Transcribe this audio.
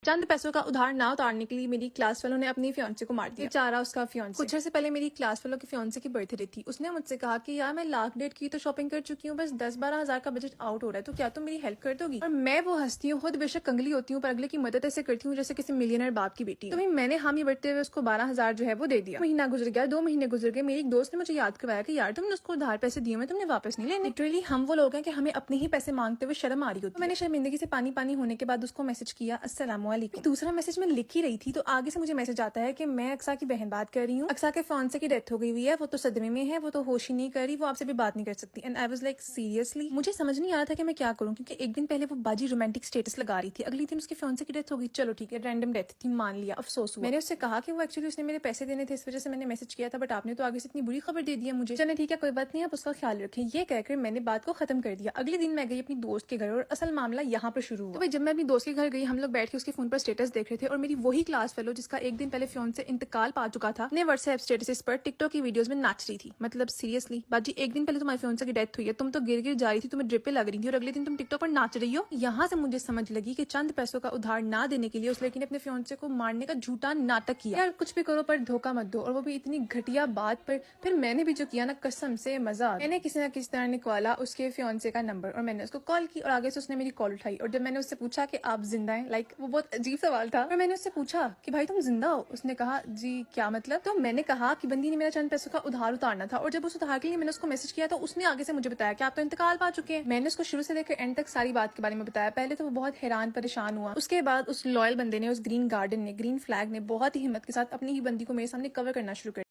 چند پیسوں کا ادھار نہ اتارنے کے لیے میری کلاس والوں نے اپنی فیانسے کو مار دیا، بیچارہ اس کا فیانسے۔ کچھ عرصے پہلے میری کلاس والوں کے فیانسے کی برتھ ڈے تھی۔ اس نے مجھ سے کہا کہ یار میں لاکھ ڈیڑھ کی تو شاپنگ کر چکی ہوں، بس 10-12 ہزار کا بجٹ آؤٹ ہو رہا ہے، تو کیا تم میری ہیلپ کر دو گی؟ اور میں وہ ہستی ہوں، خود بے شک کنگلی ہوتی ہوں پر اگلے کی مدد ایسے کرتی ہوں جیسے کسی ملینئر باپ کی بیٹی۔ تو میں نے حامی بڑھتے ہوئے اس کو 12,000 جو ہے وہ دے دیا۔ مہینہ گزر گیا، 2 مہینے گزر گئے، میری ایک دوست نے مجھے یاد کروایا کہ یار تم نے اس کو ادھار پیسے دیے ہوئے، تم نے واپس نہیں لینے۔ لٹرلی ہم وہ لوگ ہیں کہ ہمیں اپنے ہی پیسے مانگتے ہوئے شرم آ رہی ہوتی ہے۔ میں نے شرمندگی سے پانی ہونے کے بعد اس کو میسج کیا، السلام علیکم۔ دوسرا میسج میں لکھ ہی رہی تھی تو آگے سے مجھے میسج آتا ہے کہ میں اقصیٰ کی بہن بات کر رہی ہوں، اقصیٰ کے فیانسے کی ڈیتھ ہو گئی ہوئی ہے، وہ تو صدمے میں ہے، وہ تو ہوش ہی نہیں کر رہی، وہ آپ سے بھی بات نہیں کر سکتی۔ And I was like seriously, مجھے سمجھ نہیں آ رہا تھا کہ میں کیا کروں، کیونکہ ایک دن پہلے وہ باجی رومانٹک اسٹیٹس لگا رہی تھی، اگلی دن اس کے فیانسے کی ڈیتھ ہو گئی، چلو ٹھیک ہے رینڈم ڈیتھ تھی، مان لیا، افسوس ہوا۔ میں نے اس سے کہا کہ وہ ایکچولی اس نے میرے پیسے دینے تھے، اس وجہ سے میں نے میسج کیا تھا، بٹ آپ نے تو آگے سے اتنی بری خبر دے دی ہے مجھے۔ چلے ٹھیک ہے کوئی بات نہیں، آپ اس کا خیال رکھیں، یہ کہہ کر میں نے بات کو ختم کر دیا۔ اگلے دن میں گئی اپنی دوست کے گھر اور اصل معاملہ یہاں پر شروع ہوا۔ تو بھائی جب میں اپنی دوست کے گھر گئی، ہم لوگ بیٹھ کے اس کے فون پر اسٹیٹس دیکھ رہے تھے، اور میری وہی کلاس فیلو جس کا ایک دن پہلے فیانسے انتقال پا چکا تھا، نے واٹس ایپ اسٹیٹس پر ٹک ٹاک کی ویڈیوز میں ناچ رہی تھی۔ مطلب سیریسلی باجی، ایک دن پہلے تمہارے فیانسے کی ڈیتھ ہوئی ہے، تم تو گر گر جا رہی تھی، تمہیں ڈرپیں لگ رہی تھی، اور اگلے دن تم ٹک ٹاک پر ناچ رہی ہو۔ یہاں سے مجھے سمجھ لگی کہ چند پیسوں کا ادھار نہ دینے کے لیے اس لڑکی نے اپنے فیانسے کو مارنے کا جھوٹا ناٹک کیا۔ یار کچھ بھی کرو پر دھوکہ مت دو، اور وہ بھی اتنی گھٹیا بات پر۔ پھر میں نے بھی جو کیا نا، قسم سے مزہ آ گیا۔ میں نے کسی نہ کسی طرح نکالا اس کے فیانسے کا نمبر، اور میں نے اس کو کال کی، اور آگے سے اس نے میری کال اٹھائی، اور جب میں نے اس سے پوچھا کہ آپ زندہ ہیں، لائک وہ بہت عجیب سوال تھا، اور میں نے اس سے پوچھا کہ بھائی تم زندہ ہو؟ اس نے کہا جی کیا مطلب؟ تو میں نے کہا کہ بندی نے میرا چند پیسوں کا ادھار اتارنا تھا، اور جب اس ادھار کے لیے میں نے اس کو میسج کیا تو اس نے آگے سے مجھے بتایا کہ آپ تو انتقال پا چکے ہیں۔ میں نے اس کو شروع سے لے کر اینڈ تک ساری بات کے بارے میں بتایا۔ پہلے تو وہ بہت حیران پریشان ہوا، اس کے بعد اس لوئل بندے نے، اس گرین گارڈن نے، گرین فلیگ نے بہت ہی ہمت کے ساتھ اپنی ہی بندی کو میرے سامنے کور کرنا شروع کر